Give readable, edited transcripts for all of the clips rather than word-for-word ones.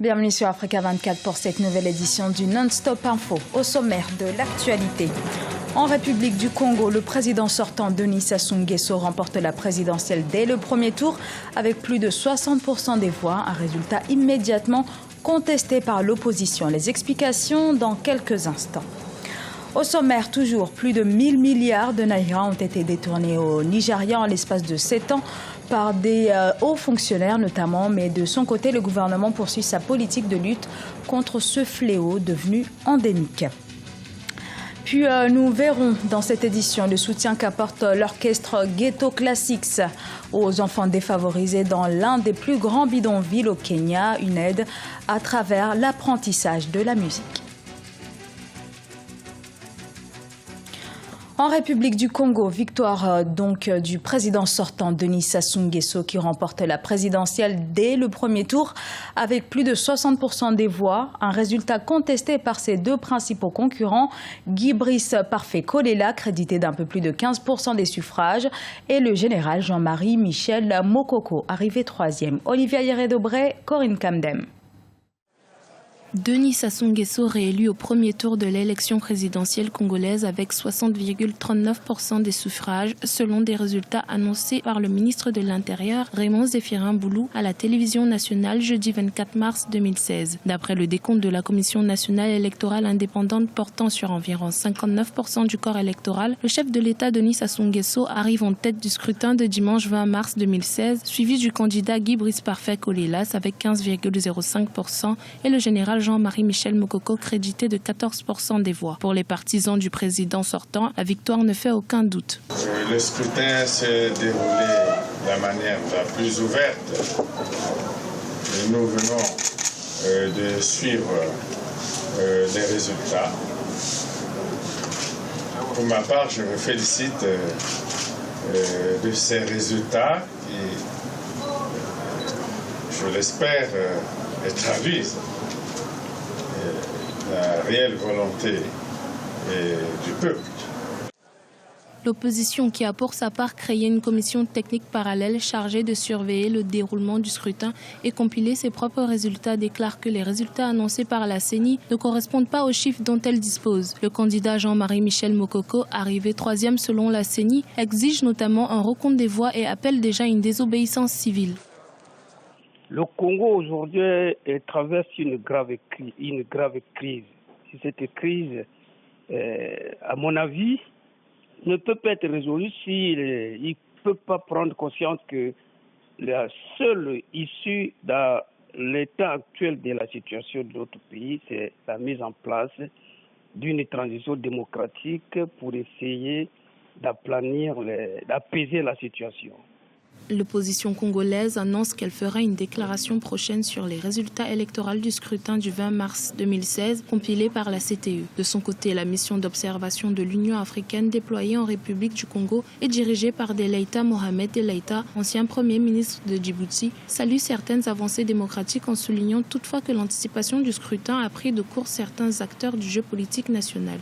Bienvenue sur Africa 24 pour cette nouvelle édition du Non-Stop Info. Au sommaire de l'actualité. En République du Congo, le président sortant Denis Sassou Nguesso remporte la présidentielle dès le premier tour avec plus de 60% des voix, un résultat immédiatement contesté par l'opposition. Les explications dans quelques instants. Au sommaire, toujours, plus de 1000 milliards de naira ont été détournés au Nigeria en l'espace de 7 ans par des hauts fonctionnaires notamment. Mais de son côté, le gouvernement poursuit sa politique de lutte contre ce fléau devenu endémique. Puis nous verrons dans cette édition le soutien qu'apporte l'orchestre Ghetto Classics aux enfants défavorisés dans l'un des plus grands bidonvilles au Kenya, une aide à travers l'apprentissage de la musique. En République du Congo, victoire donc du président sortant Denis Sassou Nguesso qui remporte la présidentielle dès le premier tour avec plus de 60% des voix, un résultat contesté par ses deux principaux concurrents, Guy Brice Parfait Kolela, crédité d'un peu plus de 15% des suffrages, et le général Jean-Marie Michel Mokoko, arrivé troisième. Olivia Yere-Dobré, Corinne Kamdem. Denis Sassou Nguesso réélu au premier tour de l'élection présidentielle congolaise avec 60,39% des suffrages, selon des résultats annoncés par le ministre de l'Intérieur Raymond Zéphirin Boulou à la télévision nationale jeudi 24 mars 2016. D'après le décompte de la Commission nationale électorale indépendante portant sur environ 59% du corps électoral, le chef de l'État Denis Sassou Nguesso arrive en tête du scrutin de dimanche 20 mars 2016, suivi du candidat Guy Brice Parfait Kolelas avec 15,05% et le général Jean-Marie Michel Mokoko crédité de 14% des voix. Pour les partisans du président sortant, la victoire ne fait aucun doute. Le scrutin s'est déroulé de la manière la plus ouverte. Et nous venons de suivre les résultats. Pour ma part, je me félicite de ces résultats qui, je l'espère, traduisent la réelle volonté du peuple. L'opposition qui a pour sa part créé une commission technique parallèle chargée de surveiller le déroulement du scrutin et compiler ses propres résultats déclare que les résultats annoncés par la CENI ne correspondent pas aux chiffres dont elle dispose. Le candidat Jean-Marie Michel Mokoko, arrivé troisième selon la CENI, exige notamment un recompte des voix et appelle déjà une désobéissance civile. Le Congo aujourd'hui traverse une grave crise. Cette crise, à mon avis, ne peut pas être résolue s'il ne peut pas prendre conscience que la seule issue dans l'état actuel de la situation de notre pays, c'est la mise en place d'une transition démocratique pour essayer d'apaiser la situation. L'opposition congolaise annonce qu'elle fera une déclaration prochaine sur les résultats électoraux du scrutin du 20 mars 2016 compilé par la CTE. De son côté, la mission d'observation de l'Union africaine déployée en République du Congo et dirigée par Delaïta Mohamed Delaïta, ancien Premier ministre de Djibouti, salue certaines avancées démocratiques en soulignant toutefois que l'anticipation du scrutin a pris de court certains acteurs du jeu politique national.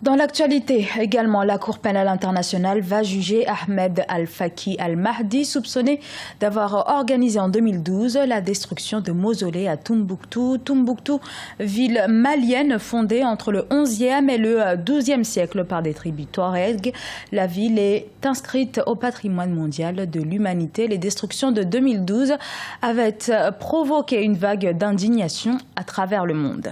Dans l'actualité également, la Cour pénale internationale va juger Ahmed Al-Faki Al-Mahdi, soupçonné d'avoir organisé en 2012 la destruction de mausolées à Tombouctou. Tombouctou, ville malienne fondée entre le 11e et le 12e siècle par des tribus Touareg. La ville est inscrite au patrimoine mondial de l'humanité. Les destructions de 2012 avaient provoqué une vague d'indignation à travers le monde.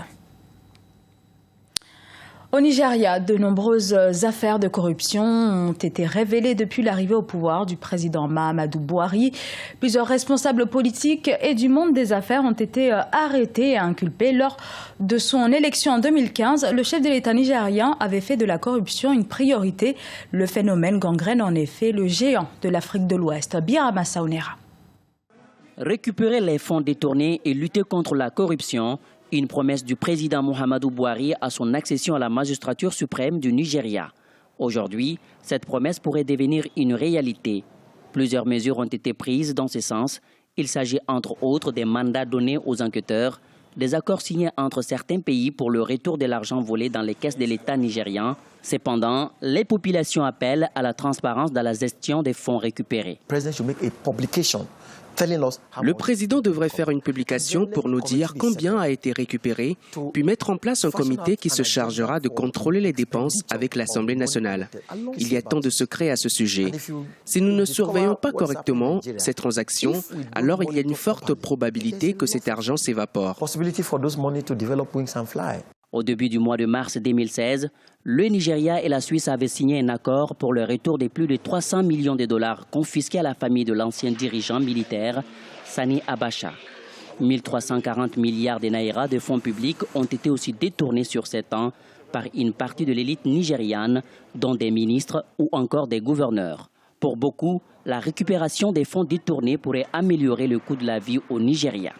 Au Nigeria, de nombreuses affaires de corruption ont été révélées depuis l'arrivée au pouvoir du président Mahamadou Buhari. Plusieurs responsables politiques et du monde des affaires ont été arrêtés et inculpés. Lors de son élection en 2015, le chef de l'État nigérien avait fait de la corruption une priorité. Le phénomène gangrène en effet le géant de l'Afrique de l'Ouest, Birama Saonera. Récupérer les fonds détournés et lutter contre la corruption, une promesse du président Muhammadu Buhari à son accession à la magistrature suprême du Nigeria. Aujourd'hui, cette promesse pourrait devenir une réalité. Plusieurs mesures ont été prises dans ce sens. Il s'agit entre autres des mandats donnés aux enquêteurs, des accords signés entre certains pays pour le retour de l'argent volé dans les caisses de l'État nigérian. Cependant, les populations appellent à la transparence dans la gestion des fonds récupérés. The president should make a publication Le président devrait faire une publication pour nous dire combien a été récupéré, puis mettre en place un comité qui se chargera de contrôler les dépenses avec l'Assemblée nationale. Il y a tant de secrets à ce sujet. Si nous ne surveillons pas correctement ces transactions, alors il y a une forte probabilité que cet argent s'évapore. Au début du mois de mars 2016, le Nigeria et la Suisse avaient signé un accord pour le retour des plus de 300 millions de dollars confisqués à la famille de l'ancien dirigeant militaire, Sani Abacha. 1340 milliards de naira de fonds publics ont été aussi détournés sur 7 ans par une partie de l'élite nigériane, dont des ministres ou encore des gouverneurs. Pour beaucoup, la récupération des fonds détournés pourrait améliorer le coût de la vie au Nigeria.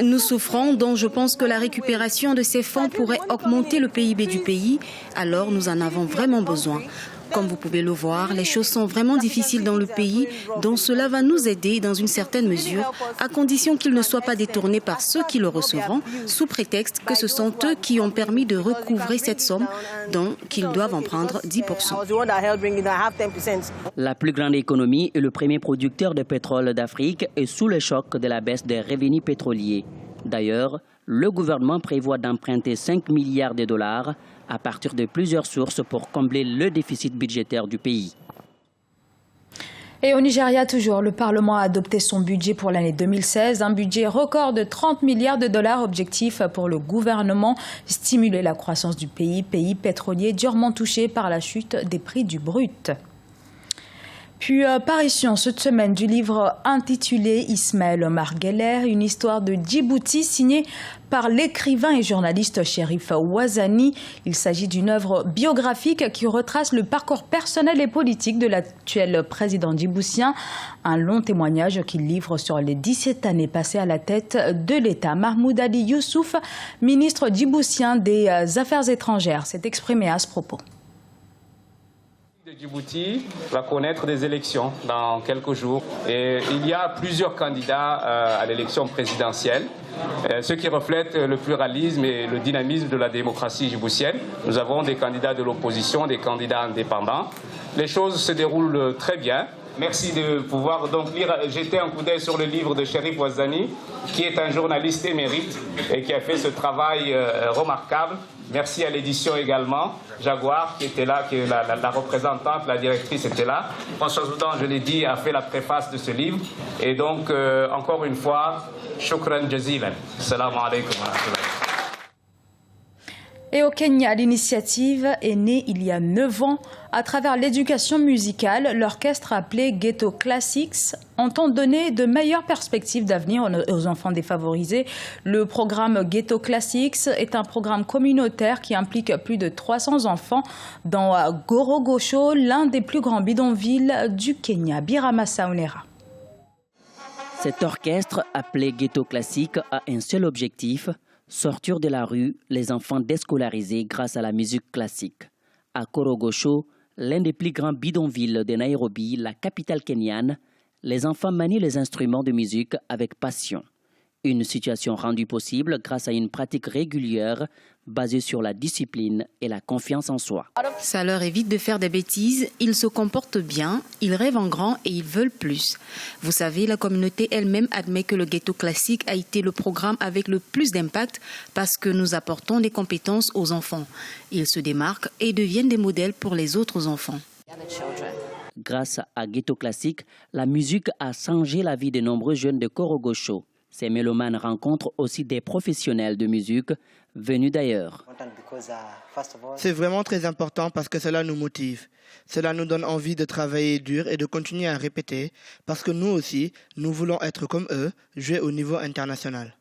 Nous souffrons, donc je pense que la récupération de ces fonds pourrait augmenter le PIB du pays, alors nous en avons vraiment besoin. Comme vous pouvez le voir, les choses sont vraiment difficiles dans le pays, donc cela va nous aider dans une certaine mesure, à condition qu'ils ne soient pas détournés par ceux qui le recevront, sous prétexte que ce sont eux qui ont permis de recouvrer cette somme, donc qu'ils doivent en prendre 10%. La plus grande économie et le premier producteur de pétrole d'Afrique est sous le choc de la baisse des revenus pétroliers. D'ailleurs, le gouvernement prévoit d'emprunter 5 milliards de dollars à partir de plusieurs sources pour combler le déficit budgétaire du pays. Et au Nigeria, toujours, le Parlement a adopté son budget pour l'année 2016, un budget record de 30 milliards de dollars, objectif pour le gouvernement, stimuler la croissance du pays pétrolier durement touché par la chute des prix du brut. Puis, parution cette semaine du livre intitulé Ismaël Omar Guelleh, une histoire de Djibouti signée par l'écrivain et journaliste Cherif Ouazani. Il s'agit d'une œuvre biographique qui retrace le parcours personnel et politique de l'actuel président djiboutien. Un long témoignage qu'il livre sur les 17 années passées à la tête de l'État. Mahmoud Ali Youssouf, ministre djiboutien des Affaires étrangères, s'est exprimé à ce propos. Djibouti va connaître des élections dans quelques jours et il y a plusieurs candidats à l'élection présidentielle, ce qui reflète le pluralisme et le dynamisme de la démocratie djiboutienne. Nous avons des candidats de l'opposition, des candidats indépendants. Les choses se déroulent très bien. Merci de pouvoir donc jeter un coup d'œil sur le livre de Cherif Ouazani, qui est un journaliste émérite et qui a fait ce travail remarquable. Merci à l'édition également, Jaguar qui était là, qui est la représentante, la directrice était là. François Zoudan, je l'ai dit, a fait la préface de ce livre. Et donc, encore une fois, shukran jazilan. Salam alaikum wa rahmatullah. Et au Kenya, l'initiative est née il y a 9 ans. À travers l'éducation musicale, l'orchestre appelé Ghetto Classics entend donner de meilleures perspectives d'avenir aux enfants défavorisés. Le programme Ghetto Classics est un programme communautaire qui implique plus de 300 enfants dans Gorogosho, l'un des plus grands bidonvilles du Kenya. Birama Saunera. Cet orchestre, appelé Ghetto Classics, a un seul objectif: sortir de la rue les enfants déscolarisés grâce à la musique classique. À Korogosho, l'un des plus grands bidonvilles de Nairobi, la capitale kenyane, les enfants manient les instruments de musique avec passion. Une situation rendue possible grâce à une pratique régulière basée sur la discipline et la confiance en soi. Ça leur évite de faire des bêtises, ils se comportent bien, ils rêvent en grand et ils veulent plus. Vous savez, la communauté elle-même admet que le Ghetto Classique a été le programme avec le plus d'impact parce que nous apportons des compétences aux enfants. Ils se démarquent et deviennent des modèles pour les autres enfants. Grâce à Ghetto Classique, la musique a changé la vie de nombreux jeunes de Korogosho. Ces mélomanes rencontrent aussi des professionnels de musique venus d'ailleurs. C'est vraiment très important parce que cela nous motive. Cela nous donne envie de travailler dur et de continuer à répéter parce que nous aussi, nous voulons être comme eux, jouer au niveau international.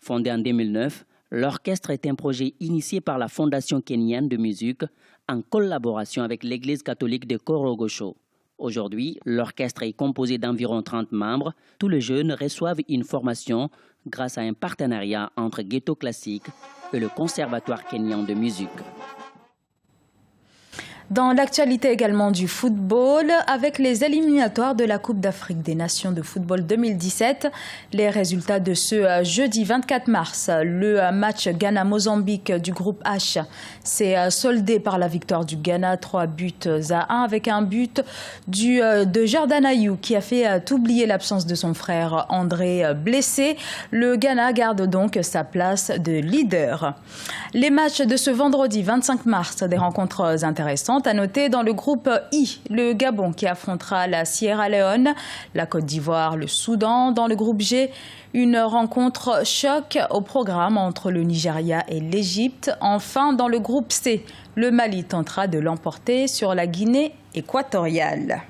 Fondé en 2009, l'orchestre est un projet initié par la Fondation kenyane de musique en collaboration avec l'Église catholique de Korogosho. Aujourd'hui, l'orchestre est composé d'environ 30 membres. Tous les jeunes reçoivent une formation grâce à un partenariat entre Ghetto Classique et le Conservatoire kenyan de musique. Dans l'actualité également du football, avec les éliminatoires de la Coupe d'Afrique des Nations de football 2017, les résultats de ce jeudi 24 mars, le match Ghana-Mozambique du groupe H s'est soldé par la victoire du Ghana, 3-1 avec un but de Jordan Ayew qui a fait oublier l'absence de son frère André blessé. Le Ghana garde donc sa place de leader. Les matchs de ce vendredi 25 mars, des rencontres intéressantes à noter dans le groupe I, le Gabon qui affrontera la Sierra Leone, la Côte d'Ivoire, le Soudan. Dans le groupe G, une rencontre choc au programme entre le Nigeria et l'Égypte. Enfin, dans le groupe C, le Mali tentera de l'emporter sur la Guinée équatoriale.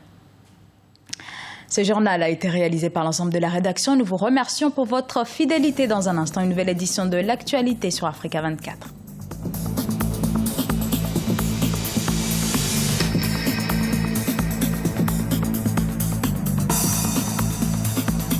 Ce journal a été réalisé par l'ensemble de la rédaction. Nous vous remercions pour votre fidélité. Dans un instant, une nouvelle édition de l'actualité sur Africa 24.